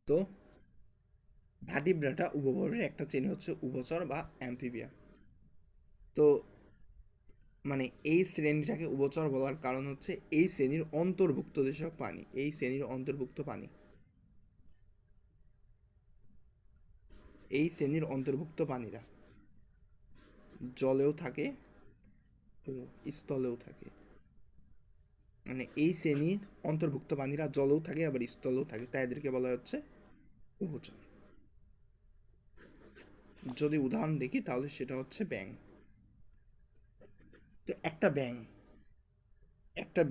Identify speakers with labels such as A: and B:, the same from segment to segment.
A: তো ভার্টিব্রাটা উভভরের একটা শ্রেণী হচ্ছে উভচর বা অ্যাম্ফিবিয়া। তো মানে এই শ্রেণীটাকে উভচর বলার কারণ হচ্ছে এই শ্রেণীর অন্তর্ভুক্ত যেসব প্রাণী, এই শ্রেণীর অন্তর্ভুক্ত প্রাণী, এই শ্রেণীর অন্তর্ভুক্ত প্রাণীরা জলেও থাকে ও স্থলেও থাকে। মানে এই শ্রেণীর অন্তর্ভুক্ত প্রাণীরা জলেও থাকে আবার স্থলেও থাকে, তাই এদেরকে বলা হচ্ছে উভচর। যদি উদাহরণ দেখি তাহলে সেটা হচ্ছে ব্যাঙ। তো একটা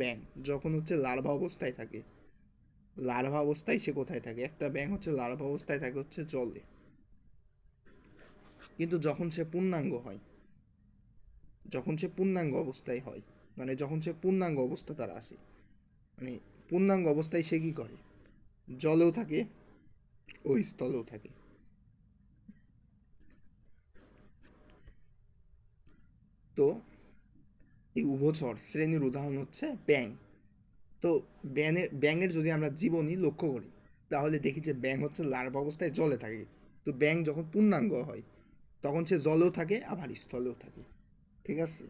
A: ব্যাঙ যখন হচ্ছে লার্ভা অবস্থায় থাকে, লার্ভা অবস্থায় সে কোথায় থাকে? একটা ব্যাঙ হচ্ছে লার্ভা অবস্থায় থাকে হচ্ছে জলে। কিন্তু যখন সে পূর্ণাঙ্গ হয়, যখন সে পূর্ণাঙ্গ অবস্থায় হয়, মানে যখন সে পূর্ণাঙ্গ অবস্থা তার আসে, মানে পূর্ণাঙ্গ অবস্থায় সে কি করে? জলেও থাকে ও স্থলেও থাকে। তো এই উভচর শ্রেণীর উদাহরণ হচ্ছে ব্যাঙ। তো ব্যাঙের যদি আমরা জীবনী লক্ষ্য করি তাহলে দেখি যে ব্যাঙ হচ্ছে লার্ভা অবস্থায় জলে থাকে। তো ব্যাঙ যখন পূর্ণাঙ্গ হয় তখন সে জলেও থাকে আবার স্থলেও থাকে। ঠিক আছে?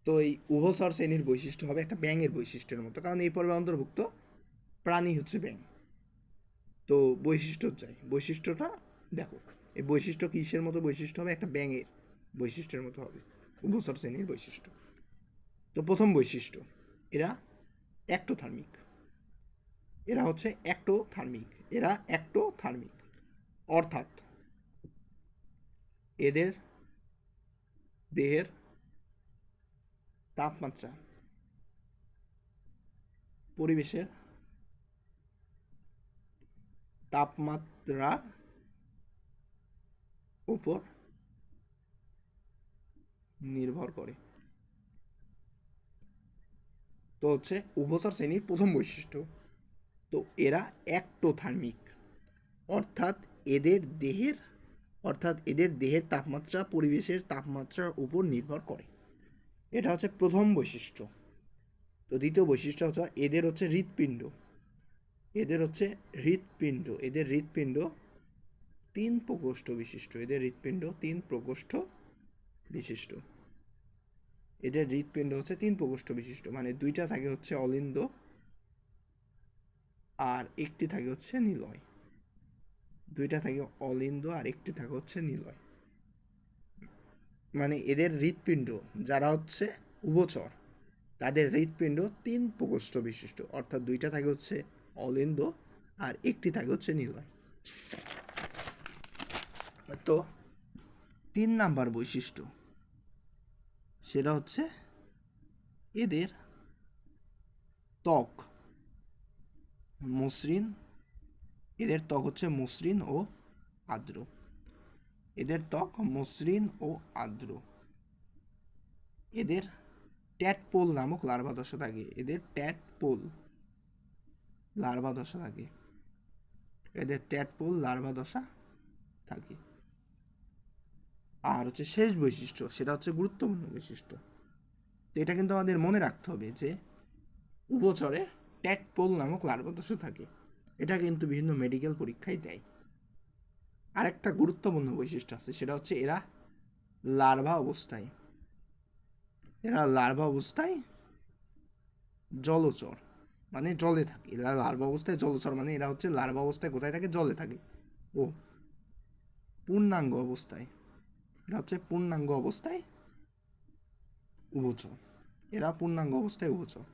A: তো এই উভচর শ্রেণীর বৈশিষ্ট্য হবে একটা ব্যাঙের বৈশিষ্ট্যের মতো, কারণ এই পর্বে অন্তর্ভুক্ত প্রাণী হচ্ছে ব্যাঙ। তো বৈশিষ্ট্য চাই, বৈশিষ্ট্যটা দেখো, এই বৈশিষ্ট্য কিসের মতো বৈশিষ্ট্য হবে? একটা ব্যাঙের বৈশিষ্ট্যের মতো হবে উভচর শ্রেণীর বৈশিষ্ট্য। তো প্রথম বৈশিষ্ট্য, এরা অ্যাক্টোথার্মিক। এরা হচ্ছে অ্যাক্টোথার্মিক। এরা অ্যাক্টোথার্মিক অর্থাৎ এদের দেহের তাপমাত্রা পরিবেশের তাপমাত্রার উপর নির্ভর করে। তো হচ্ছে উভচর শ্রেণীর প্রথম বৈশিষ্ট্য। তো এরা অ্যাক্টোথার্মিক অর্থাৎ এদের দেহের অর্থাৎ এদের দেহের তাপমাত্রা পরিবেশের তাপমাত্রার উপর নির্ভর করে। এটা হচ্ছে প্রথম বৈশিষ্ট্য। তো দ্বিতীয় বৈশিষ্ট্য হচ্ছে এদের হচ্ছে হৃৎপিণ্ড। এদের হৃৎপিণ্ড তিন প্রকোষ্ঠ বিশিষ্ট। এদের হৃৎপিণ্ড তিন প্রকোষ্ঠ বিশিষ্ট। এদের হৃৎপিণ্ড হচ্ছে তিন প্রকোষ্ঠ বিশিষ্ট, মানে দুইটা থাকে হচ্ছে অলিন্দ আর একটি থাকে হচ্ছে নিলয়। দুইটা থাকে অলিন্দ আর একটি থাকে হচ্ছে নিলয়। মানে এদের হৃৎপিণ্ড, যারা হচ্ছে উভচর, তাদের হৃৎপিণ্ড তিন প্রকোষ্ঠ বিশিষ্ট, অর্থাৎ দুইটা থাকে হচ্ছে অলিন্দ আর একটি থাকে হচ্ছে নিলয়। তো 3 নাম্বার বৈশিষ্ট্য, সেটা হচ্ছে এদের ত্বক মসৃণ। এদের ত্বক হচ্ছে মসৃণ ও আর্দ্র। এদের ত্বক মসৃণ ও আর্দ্র। এদের ট্যাডপোল নামক লার্ভা দশা থাকে। এদের ট্যাডপোল লার্ভা দশা থাকে। এদের ট্যাডপোল লার্ভা দশা থাকে। আর হচ্ছে শেষ বৈশিষ্ট্য, সেটা হচ্ছে গুরুত্বপূর্ণ বৈশিষ্ট্য। তো এটা কিন্তু আমাদের মনে রাখতে হবে যে উভচরে ট্যাডপোল নামক লার্ভা দশা থাকে। এটা কিন্তু বিভিন্ন মেডিকেল পরীক্ষায় দেয়। আরেকটা গুরুত্বপূর্ণ বৈশিষ্ট্য আছে, সেটা হচ্ছে লার্ভা অবস্থায় এরা লার্ভা অবস্থায় জলচর, মানে জলে থাকে। এরা লার্ভা অবস্থায় জলচর, মানে এরা হচ্ছে লার্ভা অবস্থায় কোথায় থাকে? জলে থাকে। ও পূর্ণাঙ্গ অবস্থায়, এরা হচ্ছে পূর্ণাঙ্গ অবস্থায় উভচর। এরা পূর্ণাঙ্গ অবস্থায় উভচর।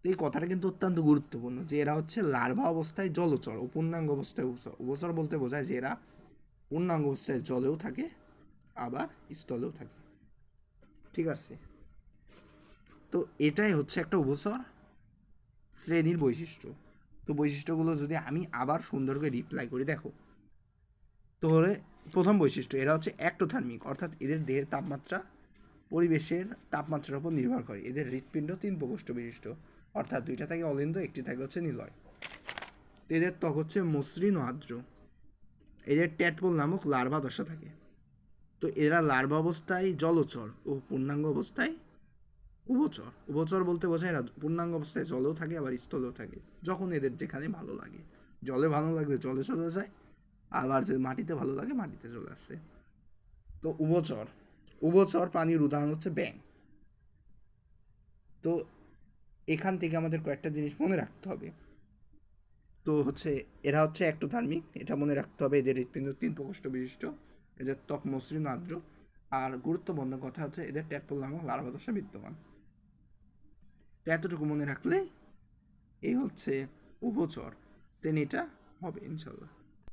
A: এই কথাটা কিন্তু অত্যন্ত গুরুত্বপূর্ণ যে এরা হচ্ছে লার্ভা অবস্থায় জলচর ও পূর্ণাঙ্গ অবস্থায় উভচর। উভচর বলতে বোঝায় যে এরা পূর্ণাঙ্গ অবস্থায় জলেও থাকে আবার স্থলেও থাকে। ঠিক আছে? তো এটাই হচ্ছে একটা উভচর শ্রেণীর বৈশিষ্ট্য। তো বৈশিষ্ট্যগুলো যদি আমি আবার সুন্দর করে রিপ্লাই করি, দেখো তাহলে প্রথম বৈশিষ্ট্য, এরা হচ্ছে অ্যাক্টোথার্মিক অর্থাৎ এদের দেহের তাপমাত্রা পরিবেশের তাপমাত্রার উপর নির্ভর করে। এদের হৃৎপিণ্ড তিন প্রকোষ্ঠ বিশিষ্ট, অর্থাৎ দুইটা থাকে অলিন্দ একটি থাকে হচ্ছে নিলয়। এদের ত্বক হচ্ছে মসৃণ ও আর্দ্র। এদের ট্যাডপোল নামক লার্ভা দশা থাকে। তো এরা লার্ভা অবস্থায় জলচর ও পূর্ণাঙ্গ অবস্থায় উভচর। উভচর বলতে বোঝায় এরা পূর্ণাঙ্গ অবস্থায় জলেও থাকে আবার স্থলেও থাকে, যখন এদের যেখানে ভালো লাগে। জলে ভালো লাগলে জলে চলে যায়, আবার যদি মাটিতে ভালো লাগে মাটিতে চলে আসে। তো উভচর, উভচর প্রাণীর উদাহরণ হচ্ছে ব্যাঙ। তো এখান থেকে আমাদের কয়েকটা জিনিস মনে রাখতে হবে। তো হচ্ছে এরা হচ্ছে একটোধার্মিক, এটা মনে রাখতে হবে। এদের হৃৎপিণ্ড 3 প্রকোষ্ঠ বিশিষ্ট, এদের ত্বক মসৃণ আর্দ্র। আর গুরুত্বপূর্ণ কথা হচ্ছে এদের ট্যাডপোল নামক লার্ভা দশা বিদ্যমান। তো এতটুকু মনে রাখলে এই হচ্ছে উভচর শ্রেণীটা হবে ইনশাল্লাহ।